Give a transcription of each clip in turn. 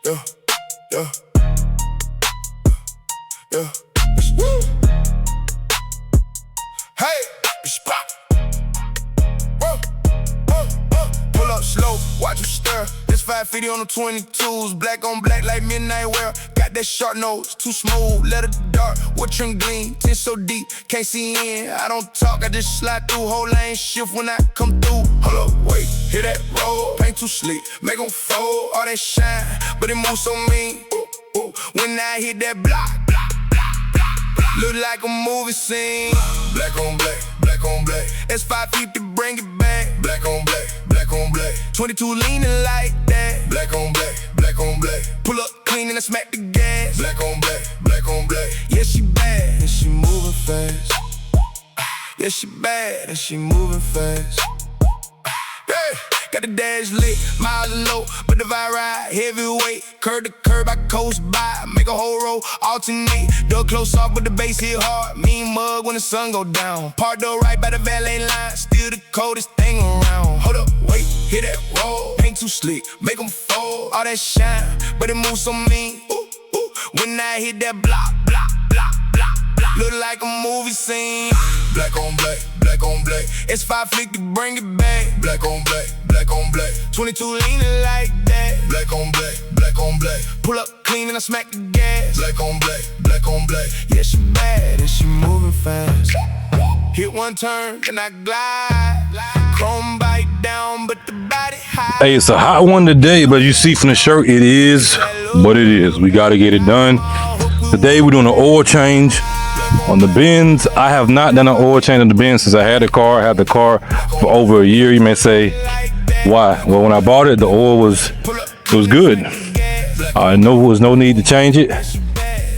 yeah, yeah, yeah. Hey, spot. Pull up slow, watch you stir. This 550 on the 22s, black on black like midnight wear. Got that sharp nose, too smooth, let it dark. What trim gleam, tint so deep, can't see in. I don't talk, I just slide through. Whole lane shift when I come through. Hold up, wait, hear that roll, paint too sleek, make them fold. All that shine, but it moves so mean. Ooh, ooh. When I hit that block, look like a movie scene. Black on black, black on black. S550, bring it back. Black on black, black on black. 22 leaning like that. Black on black, black on black. Pull up clean and I smack the gas. Black on black, black on black. Yeah, she bad and she moving fast. Yeah, she bad and she moving fast. Yeah. Got the dash lit, miles low, but the vibe ride heavyweight. Curb to curb, I coast by, make a whole row, alternate. Door close off, but the bass hit hard. Mean mug when the sun go down. Park door right by the valet line, still the coldest thing around. Hold up, wait, hit that roll. Paint too slick, make them fold. All that shine, but it moves so mean. Ooh, ooh. When I hit that block, block, block, block, block. Look like a movie scene. Black on black, black on black. S550, bring it back. Black on black, black on black. 22 leaning like that. Black on black, black on black. Pull up clean and I smack the gas. Black on black, black on black. Yeah, she bad and she moving fast. Hit one turn and I glide. Chrome bite down, but the body high. Hey, it's a hot one today, but you see from the shirt, it is what it is. We got to get it done. Today we're doing an oil change on the Benz. I have not done an oil change on the Benz since I had the car. I had the car for over a year. You may say, why? Well, when I bought it, the oil was good. There was no need to change it.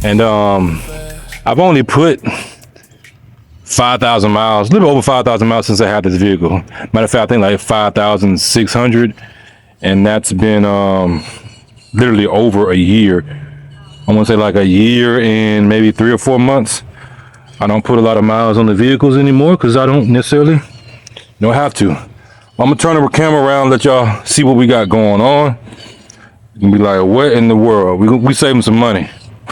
And I've only put 5,000 miles, a little over 5,000 miles since I had this vehicle. Matter of fact, I think like 5,600. And that's been literally over a year. I want to say like a year and maybe 3 or 4 months. I don't put a lot of miles on the vehicles anymore because I don't necessarily don't have to. I'm gonna turn the camera around, let y'all see what we got going on. You can be like, what in the world? We saving some money.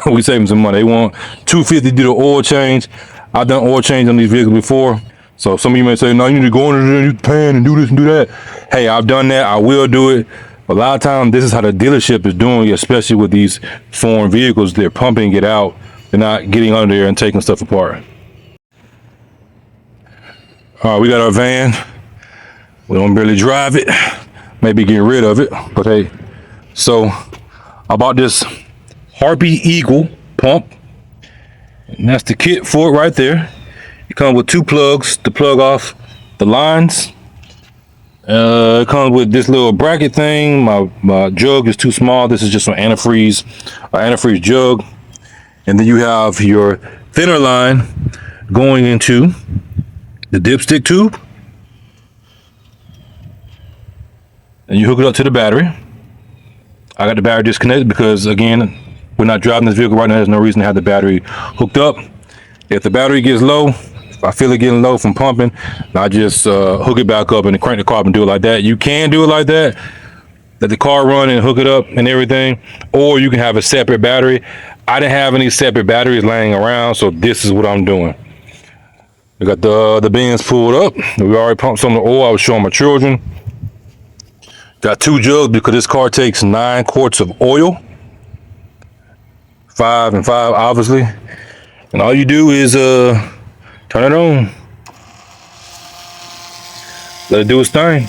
We saving some money. They want $250 to do the oil change. I've done oil change on these vehicles before. So some of you may say, no, you need to go in there and use the pan and do this and do that. Hey, I've done that. I will do it. A lot of times, this is how the dealership is doing it, especially with these foreign vehicles. They're pumping it out. They're not getting under there and taking stuff apart. All right, we got our van. We don't barely drive it. Maybe get rid of it, but hey. So I bought this Harpy Eagle pump, and that's the kit for it right there. It comes with 2 plugs to plug off the lines. It comes with this little bracket thing. My jug is too small. This is just an antifreeze jug. And then you have your thinner line going into the dipstick tube. And you hook it up to the battery. I got the battery disconnected because, again, we're not driving this vehicle right now. There's no reason to have the battery hooked up. If the battery gets low, if I feel it getting low from pumping, I just hook it back up and crank the car up and do it like that. You can do it like that. Let the car run and hook it up and everything. Or you can have a separate battery. I didn't have any separate batteries laying around, so this is what I'm doing. We got the bins pulled up. We already pumped some of the oil. I was showing my children. Got 2 jugs because this car takes 9 quarts of oil. 5 and 5, obviously. And all you do is turn it on. Let it do its thing.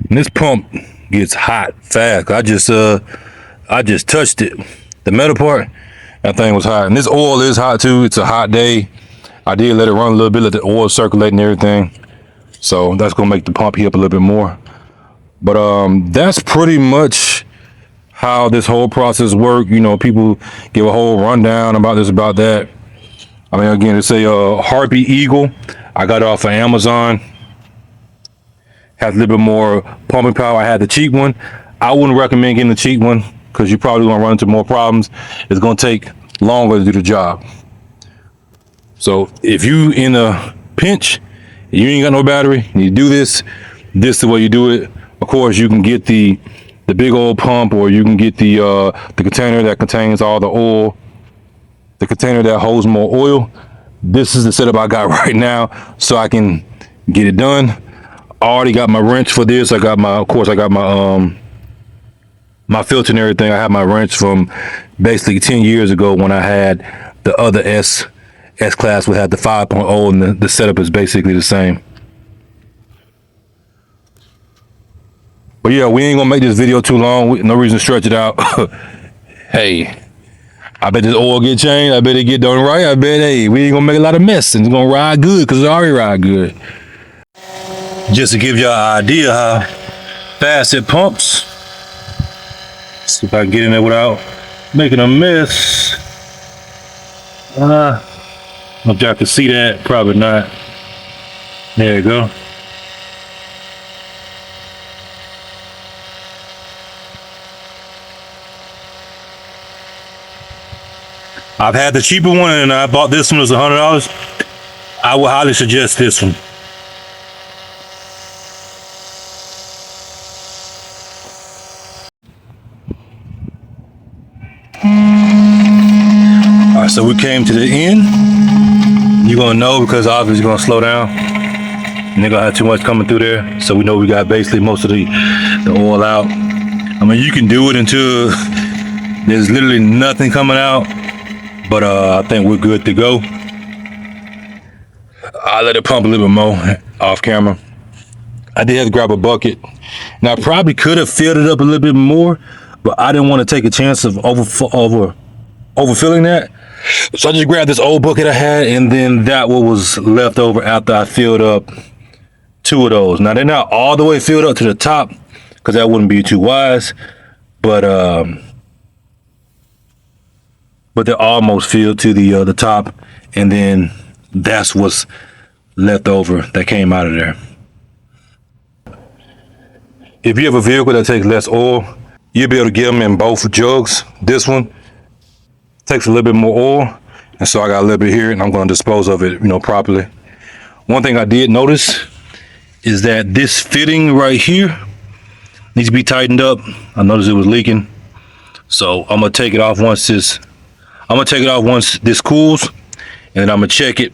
And this pump gets hot fast. I just touched it. The metal part, that thing was hot. And this oil is hot too. It's a hot day. I did let it run a little bit, let the oil circulate and everything. So that's gonna make the pump heat up a little bit more. But that's pretty much how this whole process works. You know, people give a whole rundown about this, about that. I mean, again, it's a Harpy Eagle. I got it off of Amazon. Has a little bit more pumping power. I had the cheap one. I wouldn't recommend getting the cheap one because you're probably gonna run into more problems. It's gonna take longer to do the job. So if you in a pinch, you ain't got no battery, and you do this, this is the way you do it. Of course, you can get the big old pump, or you can get the container that contains all the oil, the container that holds more oil. This is the setup I got right now, so I can get it done. I already got my wrench for this. I got my, of course, I got my my filter and everything. I have my wrench from basically 10 years ago when I had the other S class, we had the 5.0, and the setup is basically the same. But yeah, we ain't gonna make this video too long. No reason to stretch it out. Hey, I bet this oil get changed. I bet it get done right. I bet, hey, we ain't gonna make a lot of mess, and it's gonna ride good, because it already ride good. Just to give y'all an idea how fast it pumps. See if I can get in there without making a mess. If y'all can see that, probably not. There you go. I've had the cheaper one, and I bought this one. It was $100. I would highly suggest this one. All right, so we came to the end. You're gonna know, because obviously it's gonna slow down, and they're gonna have too much coming through there. So we know we got basically most of the oil out. I mean, you can do it until there's literally nothing coming out. But I think we're good to go. I let it pump a little bit more off camera. I did have to grab a bucket. Now, I probably could have filled it up a little bit more, but I didn't want to take a chance of overfilling that. So I just grabbed this old bucket I had, and then that what was left over after I filled up 2 of those. Now, they're not all the way filled up to the top, because that wouldn't be too wise, but they're almost filled to the top, and then that's what's left over that came out of there. If you have a vehicle that takes less oil, you'll be able to get them in both jugs. This one takes a little bit more oil, and so I got a little bit here, and I'm going to dispose of it, properly. One thing I did notice is that this fitting right here needs to be tightened up. I noticed it was leaking, so I'm gonna take it off once this cools, and then I'm gonna check it,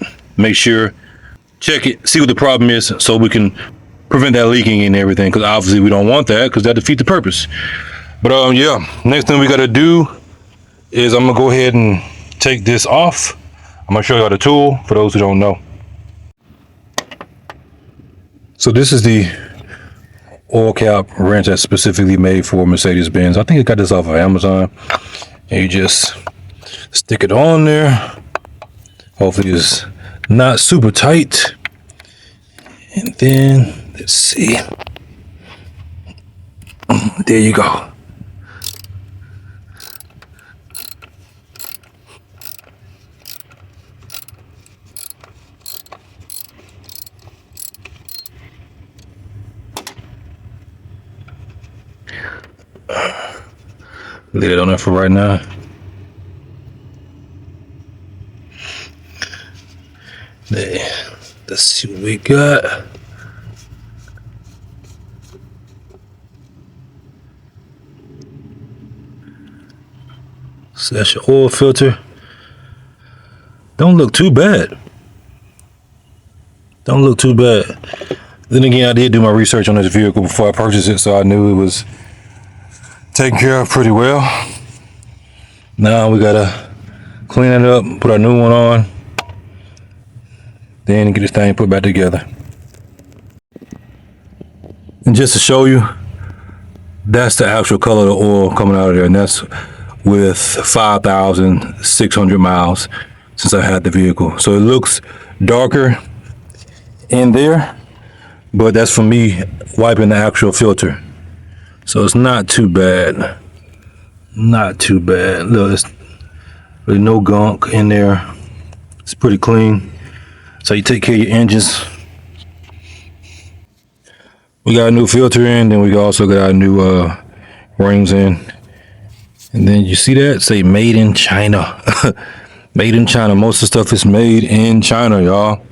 see what the problem is, so we can prevent that leaking and everything, because obviously we don't want that, because that defeats the purpose. But yeah, next thing we gotta do is I'm gonna go ahead and take this off. I'm gonna show y'all the tool for those who don't know. So this is the oil cap wrench that's specifically made for Mercedes-Benz. I think I got this off of Amazon, and you just stick it on there. Hopefully it's not super tight. And then, let's see. There you go. Leave it on there for right now. There. Let's see what we got. So that's your oil filter. Don't look too bad. Don't look too bad. Then again, I did do my research on this vehicle before I purchased it, so I knew it was taken care of pretty well. Now we gotta clean it up, put our new one on, then get this thing put back together. And just to show you, that's the actual color of the oil coming out of there, and that's with 5,600 miles since I had the vehicle. So it looks darker in there, but that's from me wiping the actual filter. So it's not too bad. Not too bad. Look, there's really no gunk in there. It's pretty clean. So you take care of your engines. We got a new filter in, then we also got our new rings in. And then you see that? Say made in China. Made in China. Most of the stuff is made in China, y'all.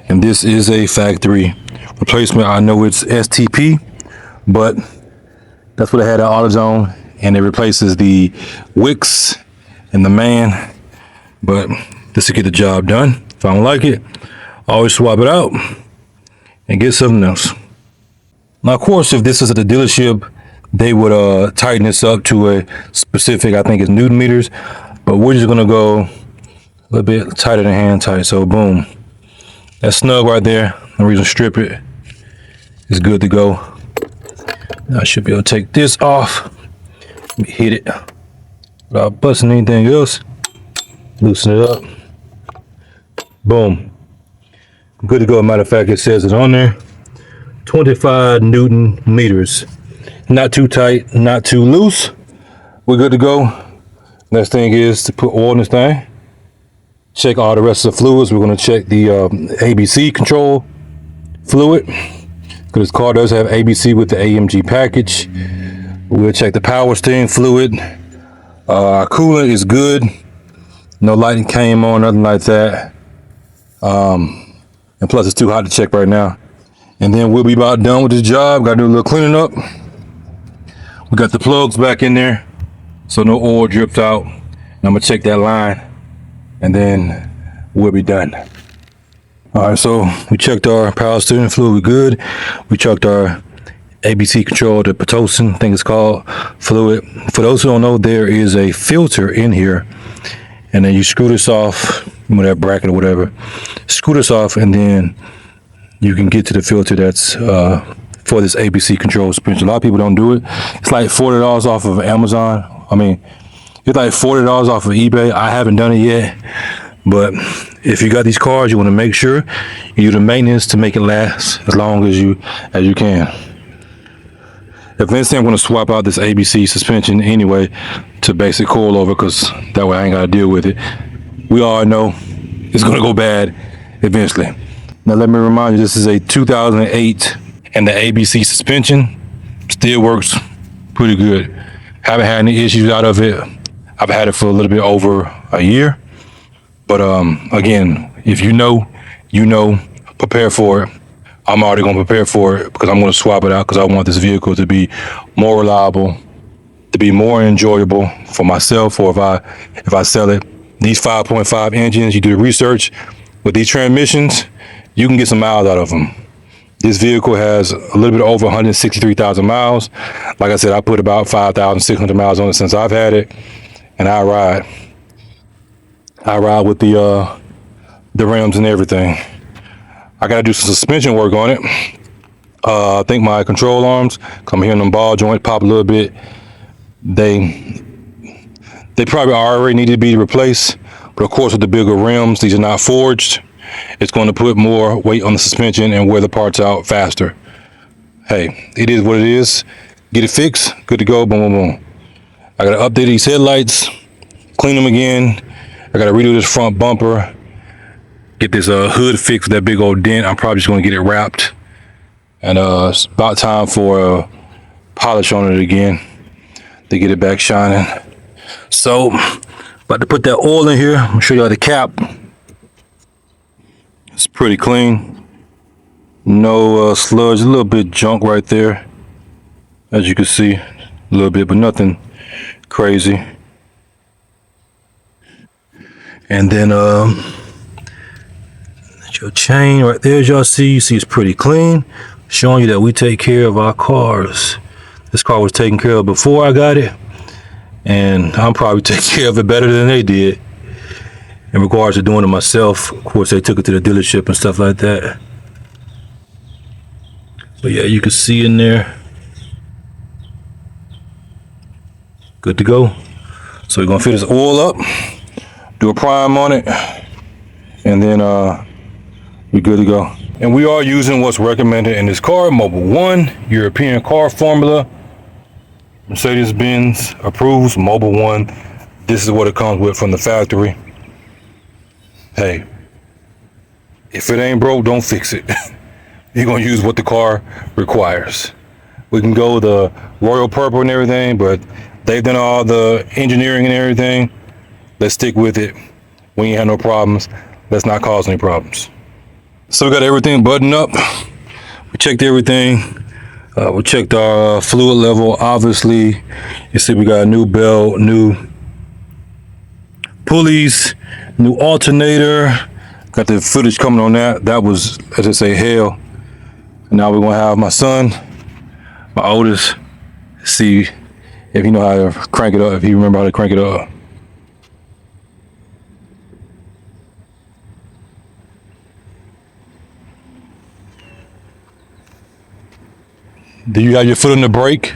And this is a factory replacement. I know it's STP, but that's what I had at AutoZone, and it replaces the wicks and the man. But this will get the job done. If I don't like it, I always swap it out and get something else. Now, of course, if this is at the dealership, they would tighten this up to a specific, I think it's Newton meters, but we're just gonna go a little bit tighter than hand tight. So boom, that's snug right there. No reason to strip it. It's good to go. I should be able to take this off. Let me hit it without busting anything else. Loosen it up. Boom. Good to go. Matter of fact, it says it on there. 25 Newton meters. Not too tight, not too loose. We're good to go. Next thing is to put oil in this thing. Check all the rest of the fluids. We're going to check the ABC control fluid, because this car does have ABC with the AMG package. We'll check the power steering fluid. Coolant is good. No lighting came on, nothing like that. And plus it's too hot to check right now. And then we'll be about done with this job. Got to do a little cleaning up. We got the plugs back in there, so no oil drips out. And I'm gonna check that line, and then we'll be done. All right, so we checked our power steering fluid, we good. We checked our ABC control, the Pitocin, I think it's called, fluid. For those who don't know, there is a filter in here, and then you screw this off with that bracket or whatever. Screw this off, and then you can get to the filter that's for this ABC control suspension. A lot of people don't do it. It's like $40 off of Amazon. I mean, it's like $40 off of eBay. I haven't done it yet, but if you got these cars, you want to make sure you do the maintenance to make it last as long as you can. Eventually, I'm going to swap out this ABC suspension anyway to basic coilover, because that way I ain't got to deal with it. We all know it's going to go bad eventually. Now, let me remind you, this is a 2008, and the ABC suspension still works pretty good. Haven't had any issues out of it. I've had it for a little bit over a year. But again, if you know, prepare for it. I'm already going to prepare for it, because I'm going to swap it out, because I want this vehicle to be more reliable, to be more enjoyable for myself, or if I sell it. These 5.5 engines, you do the research with these transmissions, you can get some miles out of them. This vehicle has a little bit over 163,000 miles. Like I said, I put about 5,600 miles on it since I've had it, and I ride with the rims and everything. I gotta do some suspension work on it. I think my control arms, come here, them ball joints pop a little bit. They probably already need to be replaced, but of course with the bigger rims, these are not forged. It's going to put more weight on the suspension and wear the parts out faster. Hey, it is what it is. Get it fixed, good to go, boom, boom, boom. I gotta update these headlights, clean them again. I gotta redo this front bumper, get this hood fixed with that big old dent. I'm probably just gonna get it wrapped. And it's about time for a polish on it again to get it back shining. So, about to put that oil in here. I'm gonna show you the cap. It's pretty clean. No sludge, a little bit junk right there. As you can see, a little bit, but nothing crazy. And then your chain right there, as y'all see, you see it's pretty clean, showing you that we take care of our cars. This car was taken care of before I got it, and I'm probably taking care of it better than they did in regards to doing it myself. Of course, they took it to the dealership and stuff like that. But yeah, you can see in there, good to go. So we're gonna fill this oil up, do a prime on it, and then we're good to go. And we are using what's recommended in this car, Mobil 1, European car formula. Mercedes-Benz approves Mobil 1. This is what it comes with from the factory. Hey, if it ain't broke, don't fix it. You're gonna use what the car requires. We can go the royal purple and everything, but they've done all the engineering and everything. Let's stick with it We ain't had no problems. Let's not cause any problems. So we got everything buttoned up. We checked everything. We checked our fluid level. Obviously, you see we got a new belt, new pulleys, new alternator. Got the footage coming on that. That was, as I say, hell. And now we're gonna have my son, my oldest, see if he know how to crank it up, if he remember how to crank it up. Do you have your foot on the brake?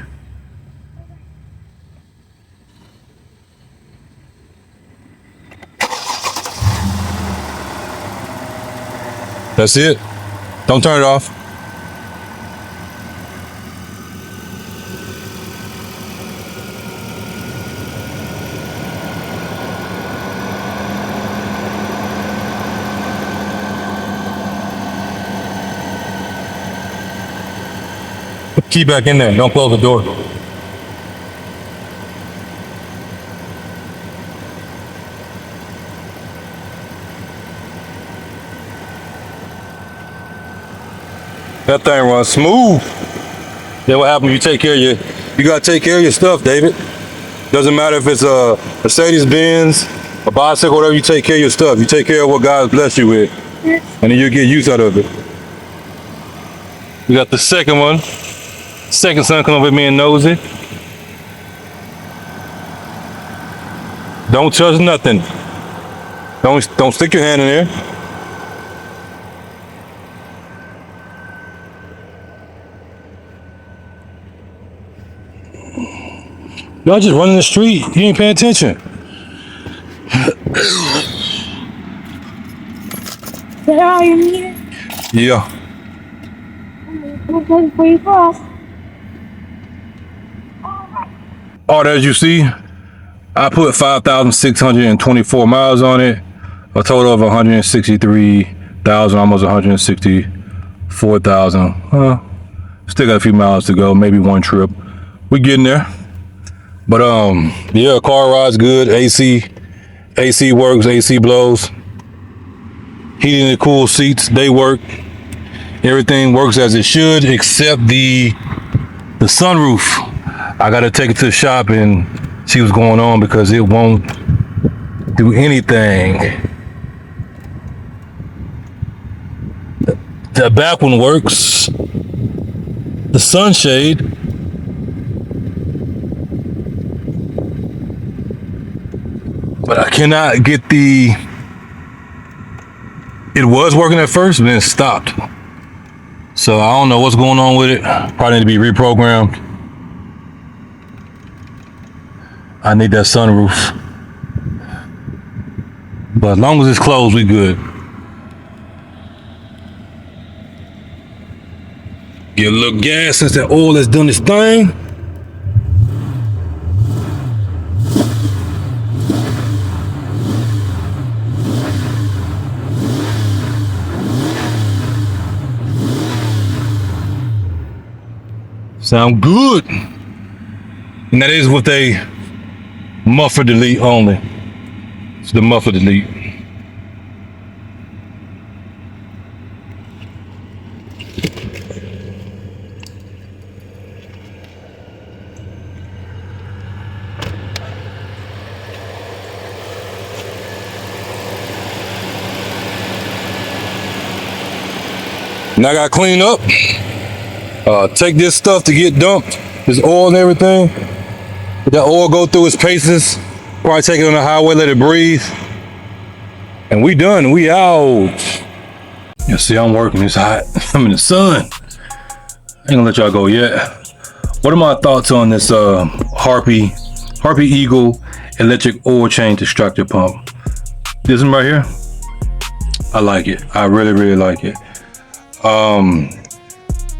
That's it. Don't turn it off. Put the key back in there. Don't close the door. That thing runs smooth. Then what happens? You take care of you gotta take care of your stuff, David. Doesn't matter if it's a Mercedes-Benz, a bicycle, whatever. You take care of your stuff. You take care of what God's blessed you with, and then you get use out of it. We got the second one. Second son come over with me and nosy. Don't touch nothing. Don't stick your hand in there. Y'all just running the street. You ain't paying attention. Are you here? Yeah. I'm for you cross. All that you see, I put 5,624 miles on it. A total of 163,000, almost 164,000. Still got a few miles to go, maybe one trip. We getting there. But yeah, car ride's good. AC works, AC blows. Heating and cool seats, they work. Everything works as it should, except the sunroof. I gotta take it to the shop and see what's going on because it won't do anything. The back one works. The sunshade. But I cannot get it was working at first, but then it stopped. So I don't know what's going on with it. Probably need to be reprogrammed. I need that sunroof. But as long as it's closed, we good. Get a little gas since that oil has done its thing. Sound good. And that is with a muffler delete only. It's the muffler delete. Now I gotta clean up. Take this stuff to get dumped, this oil and everything. Let that oil go through its paces. Probably take it on the highway, let it breathe. And we done, we out. You see, I'm working, it's hot. I'm in the sun. I ain't gonna let y'all go yet. What are my thoughts on this Harpy Eagle electric oil change extractor pump? This one right here, I like it. I really like it.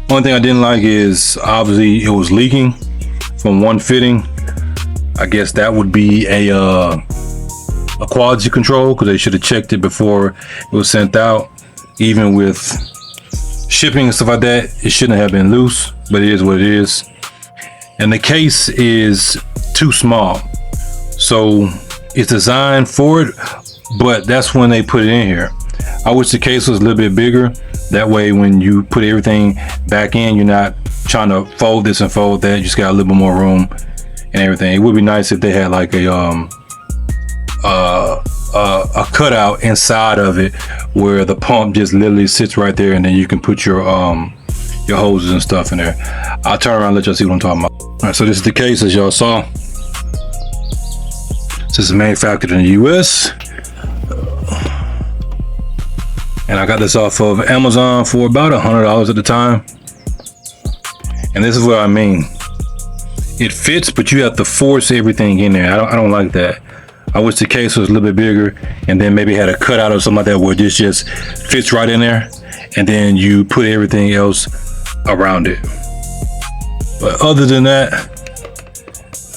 One thing I didn't like is obviously it was leaking from one fitting. I guess that would be a quality control because they should have checked it before it was sent out. Even with shipping and stuff like that, it shouldn't have been loose, but it is what it is. And the case is too small. So it's designed for it, but that's when they put it in here. I wish the case was a little bit bigger. That way, when you put everything back in, you're not trying to fold this and fold that. You just got a little bit more room and everything. It would be nice if they had like a cutout inside of it where the pump just literally sits right there, and then you can put your hoses and stuff in there. I'll turn around and let y'all see what I'm talking about. All right, so this is the case as y'all saw. This is manufactured in the US. And I got this off of Amazon for about $100 at the time. And this is what I mean. It fits, but you have to force everything in there. I don't like that. I wish the case was a little bit bigger, and then maybe had a cutout or something like that where this just fits right in there, and then you put everything else around it. But other than that,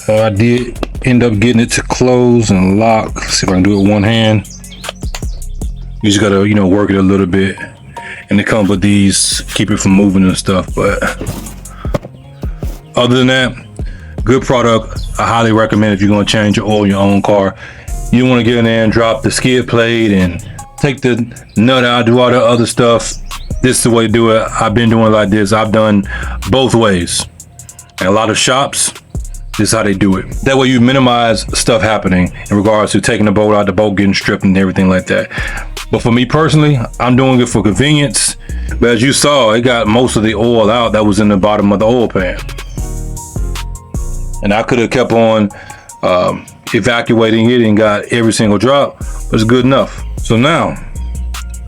I did end up getting it to close and lock. Let's see if I can do it with one hand. You just gotta, work it a little bit, and it comes with these, keep it from moving and stuff. But other than that, good product. I highly recommend if you're gonna change your oil in your own car. You want to get in there and drop the skid plate and take the nut out, do all the other stuff. This is the way to do it. I've been doing it like this. I've done both ways. And a lot of shops, this is how they do it. That way you minimize stuff happening in regards to taking the bolt out, the bolt getting stripped and everything like that. But for me personally, I'm doing it for convenience. But as you saw, it got most of the oil out that was in the bottom of the oil pan. And I could have kept on evacuating it and got every single drop, but it's good enough. So now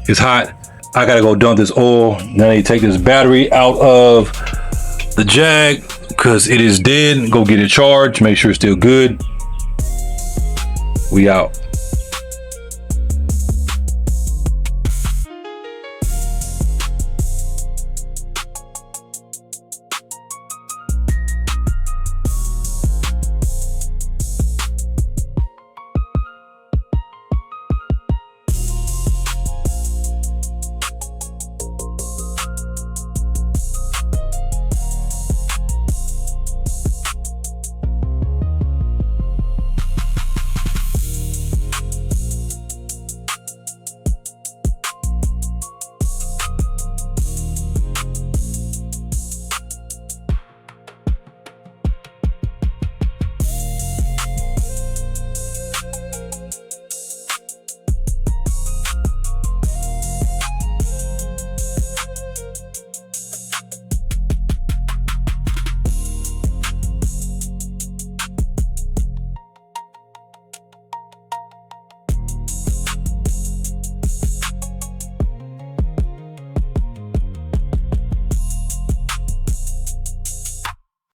it's hot. I gotta go dump this oil. Now I need to take this battery out of the Jag because it is dead. Go get it charged, make sure it's still good. We out.